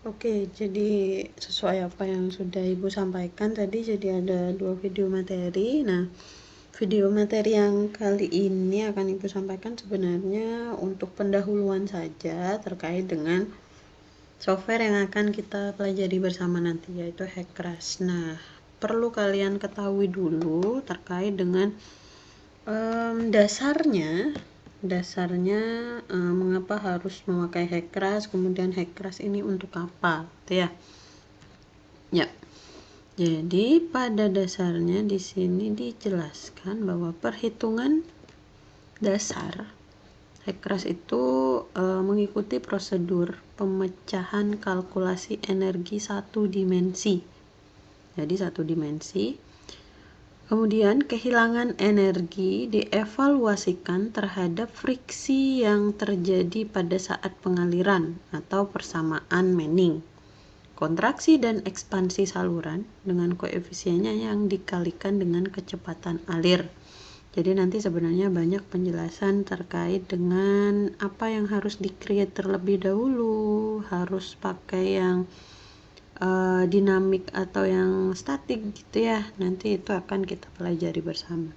Oke, jadi sesuai apa yang sudah Ibu sampaikan tadi, jadi ada 2 video materi. Nah, video materi yang kali ini akan Ibu sampaikan sebenarnya untuk pendahuluan saja terkait dengan software yang akan kita pelajari bersama nanti, yaitu Hackcrash. Nah, perlu kalian ketahui dulu terkait dengan dasarnya mengapa harus memakai Hackcrash, kemudian Hackcrash ini untuk apa, gitu ya. Ya, jadi pada dasarnya di sini dijelaskan bahwa perhitungan dasar Hackcrash itu mengikuti prosedur pemecahan kalkulasi energi satu dimensi. Jadi satu dimensi. Kemudian kehilangan energi dievaluasikan terhadap friksi yang terjadi pada saat pengaliran atau persamaan Manning. Kontraksi dan ekspansi saluran dengan koefisiennya yang dikalikan dengan kecepatan alir. Jadi nanti sebenarnya banyak penjelasan terkait dengan apa yang harus di-create terlebih dahulu, harus pakai yang dinamik atau yang statik gitu ya. Nanti itu akan kita pelajari bersama.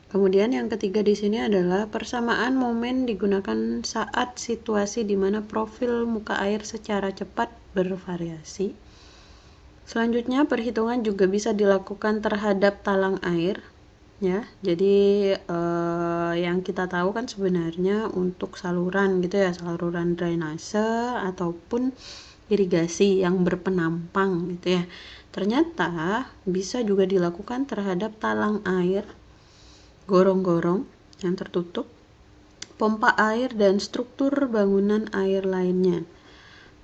Kemudian yang ketiga di sini adalah persamaan momen digunakan saat situasi di mana profil muka air secara cepat bervariasi. Selanjutnya perhitungan juga bisa dilakukan terhadap talang air ya. Jadi yang kita tahu kan sebenarnya untuk saluran gitu ya, saluran drainase ataupun irigasi yang berpenampang gitu ya. Ternyata bisa juga dilakukan terhadap talang air, gorong-gorong yang tertutup, pompa air dan struktur bangunan air lainnya.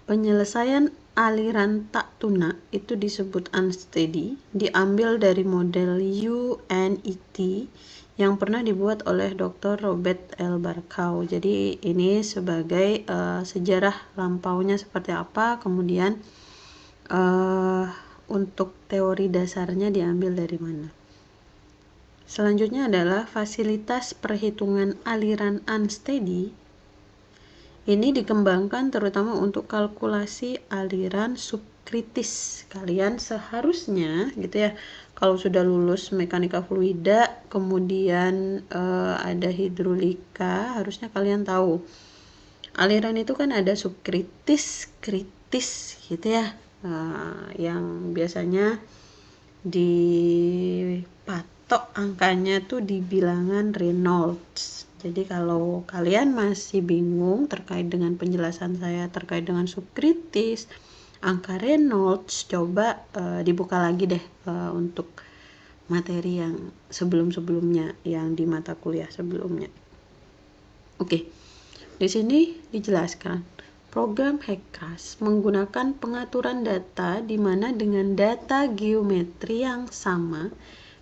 Penyelesaian aliran tak tunak itu disebut unsteady, diambil dari model UNET yang pernah dibuat oleh Dr. Robert L. Barkau. Jadi ini sebagai sejarah lampaunya seperti apa, kemudian untuk teori dasarnya diambil dari mana. Selanjutnya adalah fasilitas perhitungan aliran unsteady. Ini dikembangkan terutama untuk kalkulasi aliran subkritis. Kalian seharusnya gitu ya, kalau sudah lulus mekanika fluida, kemudian ada hidrolika, harusnya kalian tahu. Aliran itu kan ada subkritis, kritis gitu ya. Yang biasanya dipatok angkanya tuh di bilangan Reynolds. Jadi kalau kalian masih bingung terkait dengan penjelasan saya terkait dengan subkritis, angka Reynolds, coba dibuka lagi deh untuk materi yang sebelum-sebelumnya, yang di mata kuliah sebelumnya. Oke, di sini dijelaskan program Hackcrash menggunakan pengaturan data di mana dengan data geometri yang sama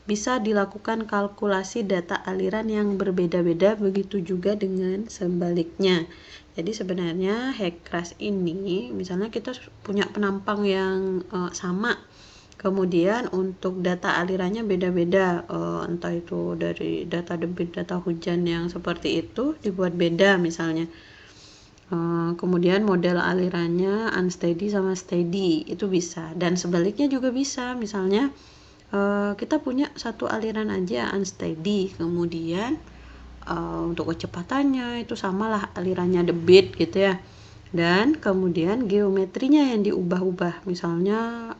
bisa dilakukan kalkulasi data aliran yang berbeda-beda, begitu juga dengan sebaliknya. Jadi sebenarnya Hackcrash ini misalnya kita punya penampang yang sama, kemudian untuk data alirannya beda-beda, entah itu dari data debit, data hujan yang seperti itu dibuat beda misalnya. Kemudian model alirannya unsteady sama steady itu bisa, dan sebaliknya juga bisa. Misalnya kita punya satu aliran aja unsteady, kemudian untuk kecepatannya itu samalah alirannya debit gitu ya, dan kemudian geometrinya yang diubah-ubah. Misalnya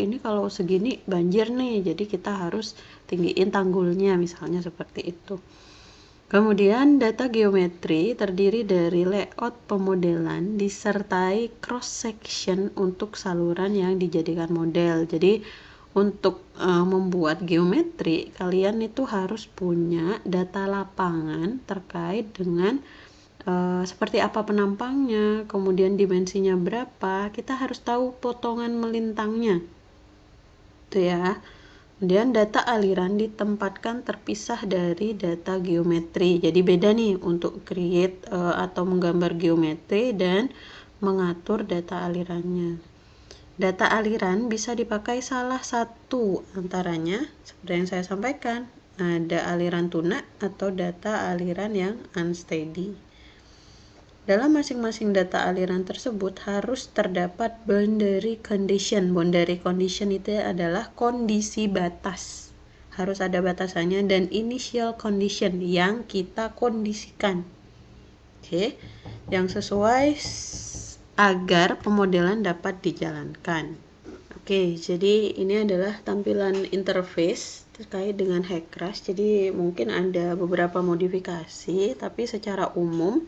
ini kalau segini banjir nih, jadi kita harus tinggiin tanggulnya misalnya seperti itu. Kemudian data geometri terdiri dari layout pemodelan disertai cross section untuk saluran yang dijadikan model. Jadi untuk membuat geometri kalian itu harus punya data lapangan terkait dengan seperti apa penampangnya, kemudian dimensinya berapa, kita harus tahu potongan melintangnya itu ya. Kemudian data aliran ditempatkan terpisah dari data geometri. Jadi beda nih untuk create atau menggambar geometri dan mengatur data alirannya. Data aliran bisa dipakai salah satu antaranya, seperti yang saya sampaikan, ada aliran tunak atau data aliran yang unsteady. Dalam masing-masing data aliran tersebut harus terdapat boundary condition. Boundary condition itu adalah kondisi batas. Harus ada batasannya, dan initial condition yang kita kondisikan. Oke, yang sesuai agar pemodelan dapat dijalankan. Oke, jadi ini adalah tampilan interface terkait dengan HackCrash. Jadi mungkin ada beberapa modifikasi, tapi secara umum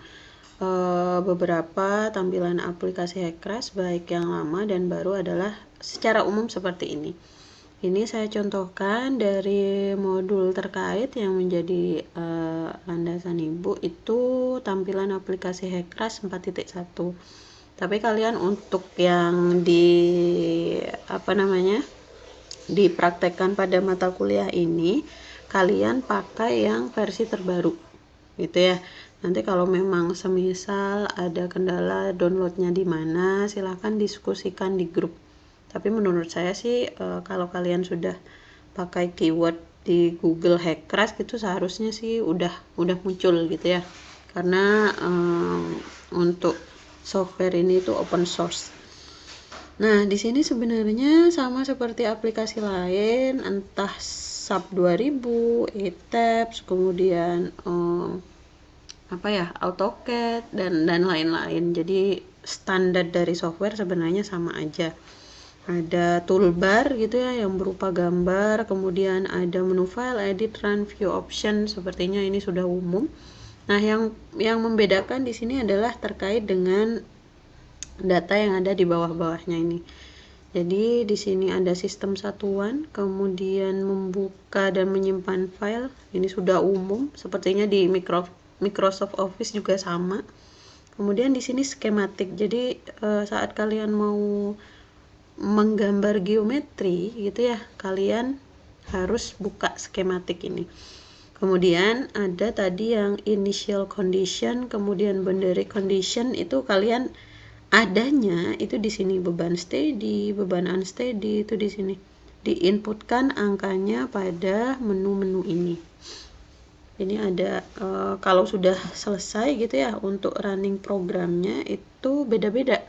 beberapa tampilan aplikasi HackCrash baik yang lama dan baru adalah secara umum seperti ini. Ini saya contohkan dari modul terkait yang menjadi landasan ibu, itu tampilan aplikasi HackCrash 4.1. Tapi kalian untuk yang dipraktekkan pada mata kuliah ini, kalian pakai yang versi terbaru gitu ya. Nanti kalau memang semisal ada kendala downloadnya di mana, silahkan diskusikan di grup. Tapi menurut saya sih kalau kalian sudah pakai keyword di Google HackCrash gitu, seharusnya sih udah muncul gitu ya. Karena untuk software ini itu open source. Nah, di sini sebenarnya sama seperti aplikasi lain, entah SAP 2000, eTabs, kemudian AutoCAD dan lain-lain. Jadi standar dari software sebenarnya sama aja. Ada toolbar gitu ya yang berupa gambar, kemudian ada menu file, edit, run, view option. Sepertinya ini sudah umum. Nah, yang membedakan di sini adalah terkait dengan data yang ada di bawah-bawahnya ini. Jadi di sini ada sistem satuan, kemudian membuka dan menyimpan file. Ini sudah umum, sepertinya di Microsoft Office juga sama. Kemudian di sini skematik. Jadi saat kalian mau menggambar geometri gitu ya, kalian harus buka skematik ini. Kemudian ada tadi yang initial condition, kemudian boundary condition, itu kalian adanya itu di sini, beban steady, beban unsteady itu di sini. Diinputkan angkanya pada menu-menu ini. Ini ada kalau sudah selesai gitu ya untuk running programnya itu beda-beda.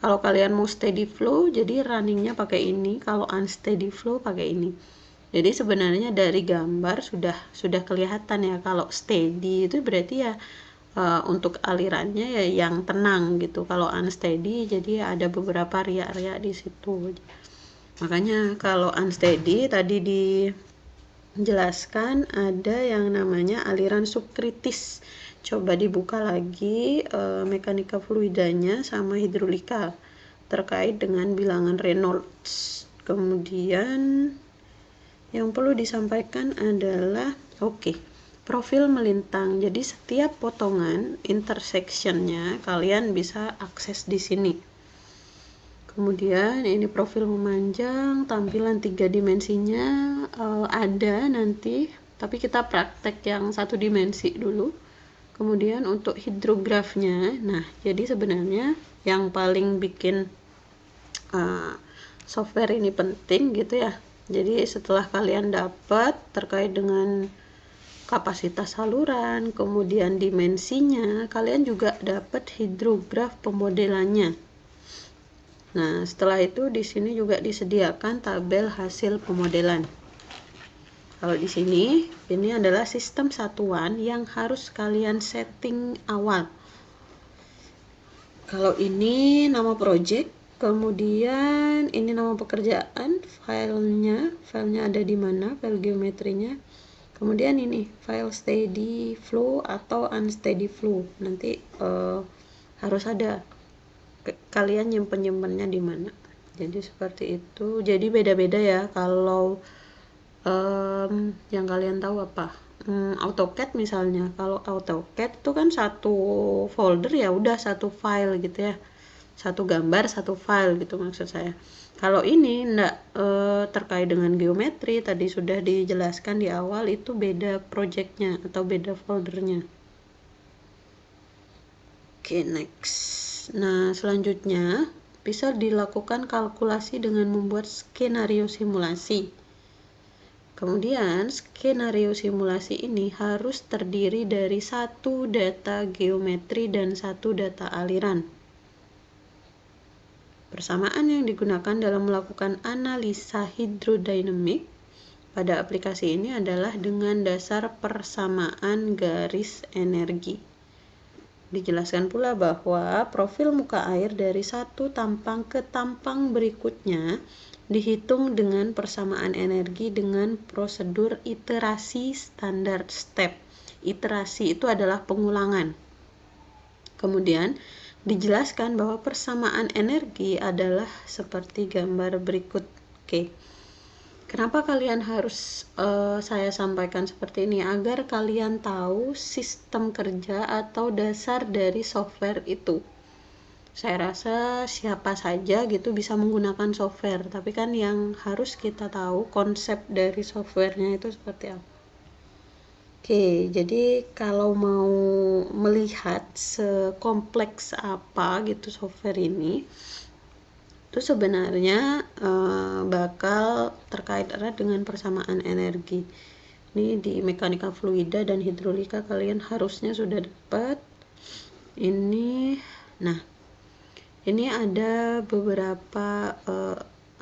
Kalau kalian mau steady flow, jadi runningnya pakai ini. Kalau unsteady flow pakai ini. Jadi sebenarnya dari gambar sudah kelihatan ya, kalau steady itu berarti ya untuk alirannya ya yang tenang gitu. Kalau unsteady jadi ada beberapa riak-riak di situ. Makanya kalau unsteady tadi dijelaskan ada yang namanya aliran subkritis. Coba dibuka lagi mekanika fluidanya sama hidrolika terkait dengan bilangan Reynolds. Kemudian yang perlu disampaikan adalah profil melintang. Jadi setiap potongan intersectionnya kalian bisa akses di sini. Kemudian ini profil memanjang, tampilan 3 dimensinya ada nanti, tapi kita praktek yang 1 dimensi dulu. Kemudian untuk hidrografnya, nah jadi sebenarnya yang paling bikin software ini penting gitu ya. Jadi setelah kalian dapat terkait dengan kapasitas saluran, kemudian dimensinya, kalian juga dapat hidrograf pemodelannya. Nah, setelah itu di sini juga disediakan tabel hasil pemodelan. Kalau di sini, ini adalah sistem satuan yang harus kalian setting awal. Kalau ini nama project, kemudian ini nama pekerjaan, filenya ada di mana, file geometrinya. Kemudian ini file steady flow atau unsteady flow. Nanti harus ada kalian nyimpennya di mana. Jadi seperti itu. Jadi beda-beda ya. Kalau yang kalian tahu apa? AutoCAD misalnya. Kalau AutoCAD itu kan satu folder ya udah satu file gitu ya. Satu gambar, satu file gitu maksud saya. Kalau ini enggak, terkait dengan geometri tadi sudah dijelaskan di awal, itu beda projectnya atau beda foldernya. Oke, next. Nah, selanjutnya bisa dilakukan kalkulasi dengan membuat skenario simulasi. Kemudian skenario simulasi ini harus terdiri dari satu data geometri dan satu data aliran. Persamaan yang digunakan dalam melakukan analisa hidrodinamik pada aplikasi ini adalah dengan dasar persamaan garis energi. Dijelaskan pula bahwa profil muka air dari satu tampang ke tampang berikutnya dihitung dengan persamaan energi dengan prosedur iterasi standar step. Iterasi itu adalah pengulangan. Kemudian dijelaskan bahwa persamaan energi adalah seperti gambar berikut. Oke. Kenapa kalian harus saya sampaikan seperti ini? Agar kalian tahu sistem kerja atau dasar dari software itu. Saya rasa siapa saja gitu bisa menggunakan software, tapi kan yang harus kita tahu konsep dari softwarenya itu seperti apa. Oke, jadi kalau mau melihat sekompleks apa gitu software ini, itu sebenarnya bakal terkait erat dengan persamaan energi. Ini di mekanika fluida dan hidrolika kalian harusnya sudah dapat. Ini, nah, ini ada beberapa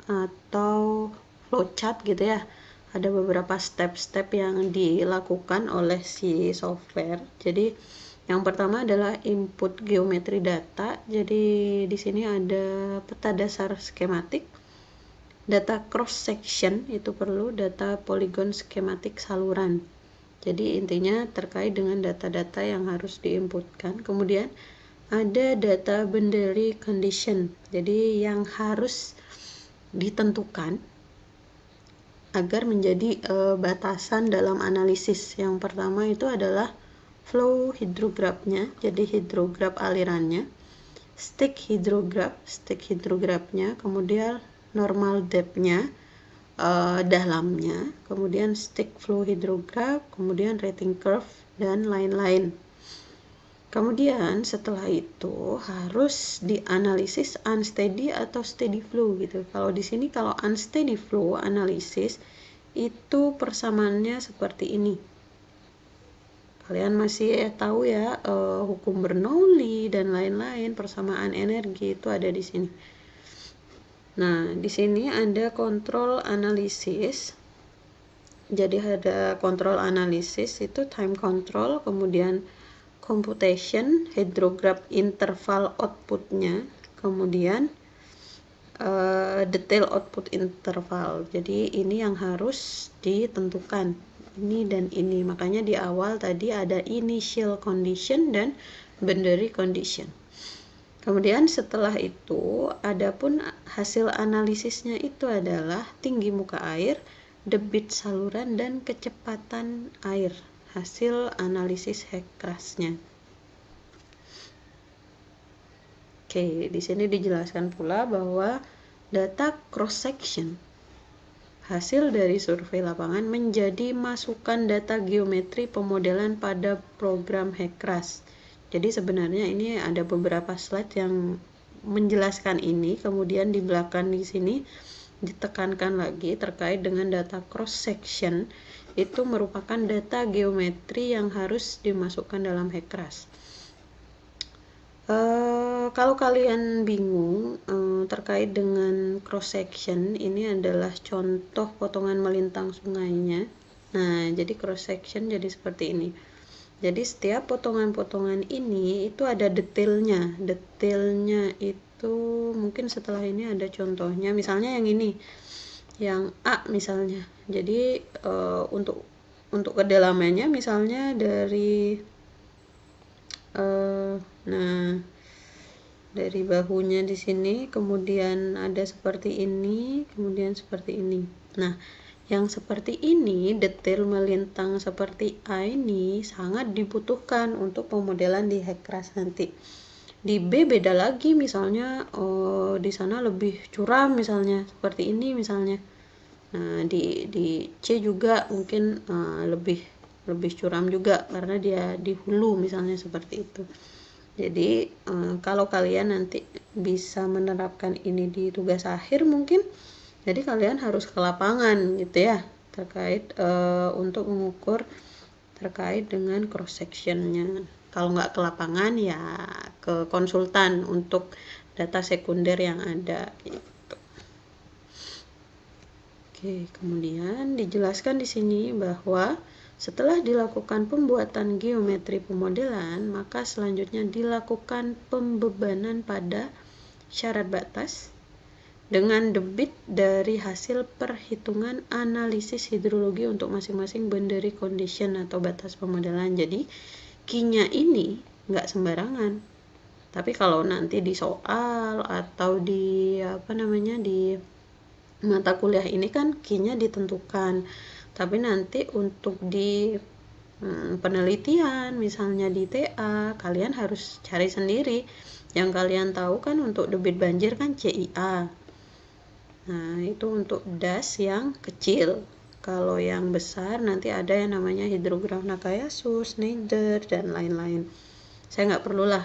atau flowchart gitu ya. Ada beberapa step-step yang dilakukan oleh si software. Jadi yang pertama adalah input geometri data. Jadi di sini ada peta dasar skematik, data cross section itu perlu, data poligon skematik saluran. Jadi intinya terkait dengan data-data yang harus diinputkan. Kemudian ada data boundary condition. Jadi yang harus ditentukan agar menjadi batasan dalam analisis. Yang pertama itu adalah flow hidrograph-nya, jadi hidrograf alirannya, stick hidrograph-nya, kemudian normal depth-nya, dalamnya, kemudian stick flow hidrograph, kemudian rating curve, dan lain-lain. Kemudian setelah itu harus dianalisis unsteady atau steady flow gitu. Kalau di sini kalau unsteady flow analisis itu persamaannya seperti ini. Kalian masih tahu ya hukum Bernoulli dan lain-lain, persamaan energi itu ada di sini. Nah, di sini ada kontrol analisis. Jadi ada kontrol analisis itu time control, kemudian computation, hydrograph interval outputnya, kemudian detail output interval. Jadi ini yang harus ditentukan, ini dan ini. Makanya di awal tadi ada initial condition dan boundary condition. Kemudian setelah itu adapun hasil analisisnya itu adalah tinggi muka air, debit saluran, dan kecepatan air. Hasil analisis Hekrasnya. Oke, di sini dijelaskan pula bahwa data cross section hasil dari survei lapangan menjadi masukan data geometri pemodelan pada program Hekras. Jadi sebenarnya ini ada beberapa slide yang menjelaskan ini, kemudian di belakang di sini ditekankan lagi terkait dengan data cross section itu merupakan data geometri yang harus dimasukkan dalam Hekras. Kalau kalian bingung terkait dengan cross section, ini adalah contoh potongan melintang sungainya. Nah, jadi cross section jadi seperti ini. Jadi setiap potongan-potongan ini itu ada detailnya. Detailnya itu mungkin setelah ini ada contohnya. Misalnya yang ini, yang A misalnya. Jadi untuk kedalamannya misalnya dari nah dari bahunya di sini, kemudian ada seperti ini, kemudian seperti ini. Nah, yang seperti ini, detail melintang seperti A ini sangat dibutuhkan untuk pemodelan di Hekras nanti. Di B beda lagi, misalnya di sana lebih curam misalnya, seperti ini misalnya. Nah, di C juga mungkin lebih curam juga karena dia di hulu misalnya seperti itu. Jadi kalau kalian nanti bisa menerapkan ini di tugas akhir mungkin, jadi kalian harus ke lapangan gitu ya. terkait untuk mengukur terkait dengan cross sectionnya. Kalau nggak ke lapangan ya ke konsultan untuk data sekunder yang ada gitu. Oke, kemudian dijelaskan di sini bahwa setelah dilakukan pembuatan geometri pemodelan, maka selanjutnya dilakukan pembebanan pada syarat batas dengan debit dari hasil perhitungan analisis hidrologi untuk masing-masing boundary condition atau batas pemodelan. Jadi Q-nya ini nggak sembarangan. Tapi kalau nanti di soal atau di di mata kuliah ini kan Q-nya ditentukan. Tapi nanti untuk di penelitian misalnya di TA kalian harus cari sendiri. Yang kalian tahu kan untuk debit banjir kan CIA. Nah, itu untuk das yang kecil. Kalau yang besar nanti ada yang namanya hidrograf Nakayasu, Schneider, dan lain-lain. Saya nggak perlulah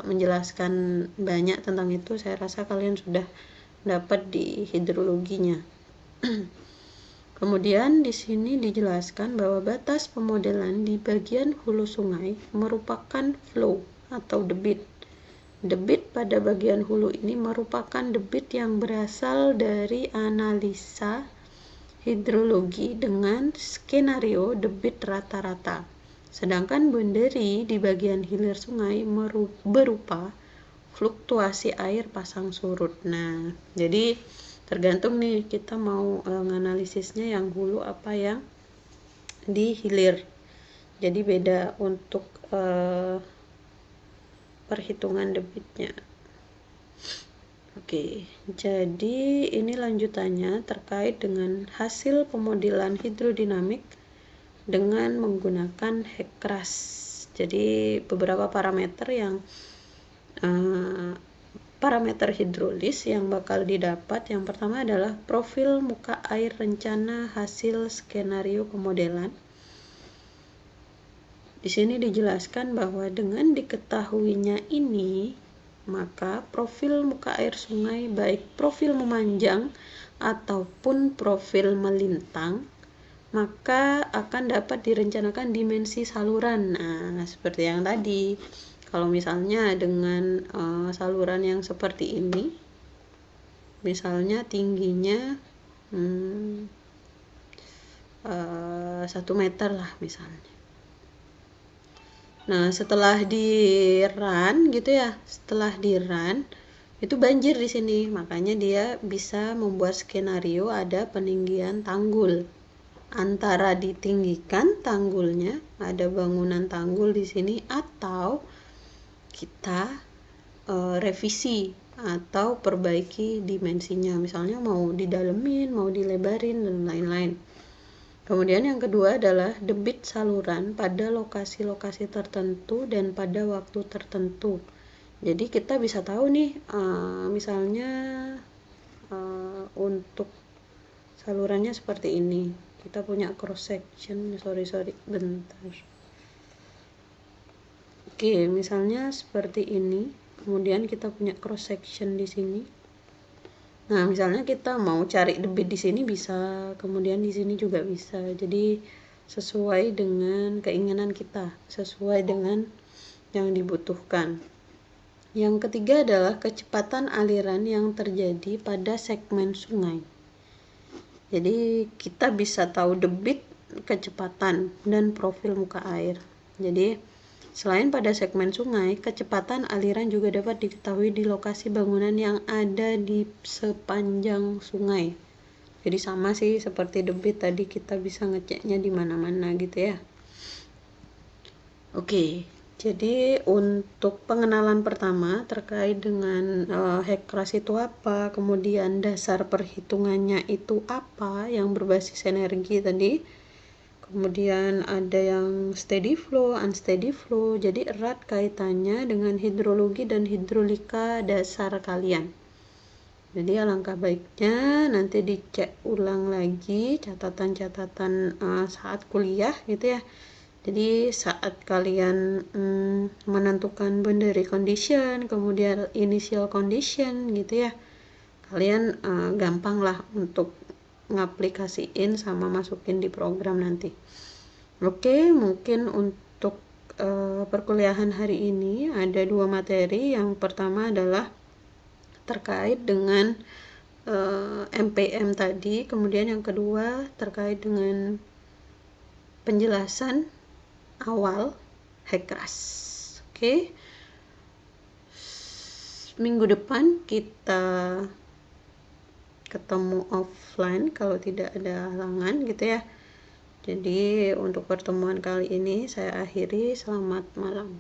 menjelaskan banyak tentang itu. Saya rasa kalian sudah dapat di hidrologinya. Kemudian di sini dijelaskan bahwa batas pemodelan di bagian hulu sungai merupakan flow atau debit. Debit pada bagian hulu ini merupakan debit yang berasal dari analisa hidrologi dengan skenario debit rata-rata. Sedangkan boundary di bagian hilir sungai berupa fluktuasi air pasang surut. Nah, jadi tergantung nih kita mau menganalisisnya yang hulu apa yang di hilir. Jadi beda untuk perhitungan debitnya. Oke, jadi ini lanjutannya terkait dengan hasil pemodelan hidrodinamik dengan menggunakan HECRAS. Jadi beberapa parameter yang parameter hidrolis yang bakal didapat. Yang pertama adalah profil muka air rencana hasil skenario pemodelan. Di sini dijelaskan bahwa dengan diketahuinya ini, maka profil muka air sungai baik profil memanjang ataupun profil melintang, maka akan dapat direncanakan dimensi saluran. Nah, seperti yang tadi. Kalau misalnya dengan saluran yang seperti ini, misalnya tingginya 1 meter lah misalnya. Nah, setelah di run gitu ya, setelah di run itu banjir di sini, makanya dia bisa membuat skenario ada peninggian tanggul. Antara ditinggikan tanggulnya, ada bangunan tanggul di sini, atau kita revisi atau perbaiki dimensinya, misalnya mau didalemin, mau dilebarin, dan lain-lain. Kemudian yang kedua adalah debit saluran pada lokasi-lokasi tertentu dan pada waktu tertentu. Jadi kita bisa tahu nih, misalnya untuk salurannya seperti ini. Kita punya cross section, sorry, bentar. Oke, misalnya seperti ini. Kemudian kita punya cross section di sini. Nah, misalnya kita mau cari debit di sini bisa, kemudian di sini juga bisa. Jadi sesuai dengan keinginan kita, sesuai dengan yang dibutuhkan. Yang ketiga adalah kecepatan aliran yang terjadi pada segmen sungai. Jadi kita bisa tahu debit, kecepatan, dan profil muka air. Jadi selain pada segmen sungai, kecepatan aliran juga dapat diketahui di lokasi bangunan yang ada di sepanjang sungai. Jadi sama sih seperti debit tadi, kita bisa ngeceknya di mana-mana gitu ya. Oke, jadi untuk pengenalan pertama terkait dengan HECRAS itu apa, kemudian dasar perhitungannya itu apa yang berbasis energi tadi. Kemudian ada yang steady flow, unsteady flow. Jadi erat kaitannya dengan hidrologi dan hidrolika dasar kalian. Jadi alangkah baiknya nanti dicek ulang lagi catatan-catatan saat kuliah gitu ya. Jadi saat kalian menentukan boundary condition, kemudian initial condition gitu ya, kalian gampang lah untuk ngaplikasiin sama masukin di program nanti. Oke, mungkin untuk perkuliahan hari ini ada 2 materi. Yang pertama adalah terkait dengan MPM tadi, kemudian yang kedua terkait dengan penjelasan awal HECRAS. Oke. Minggu depan kita ketemu offline kalau tidak ada halangan gitu ya. Jadi untuk pertemuan kali ini saya akhiri. Selamat malam.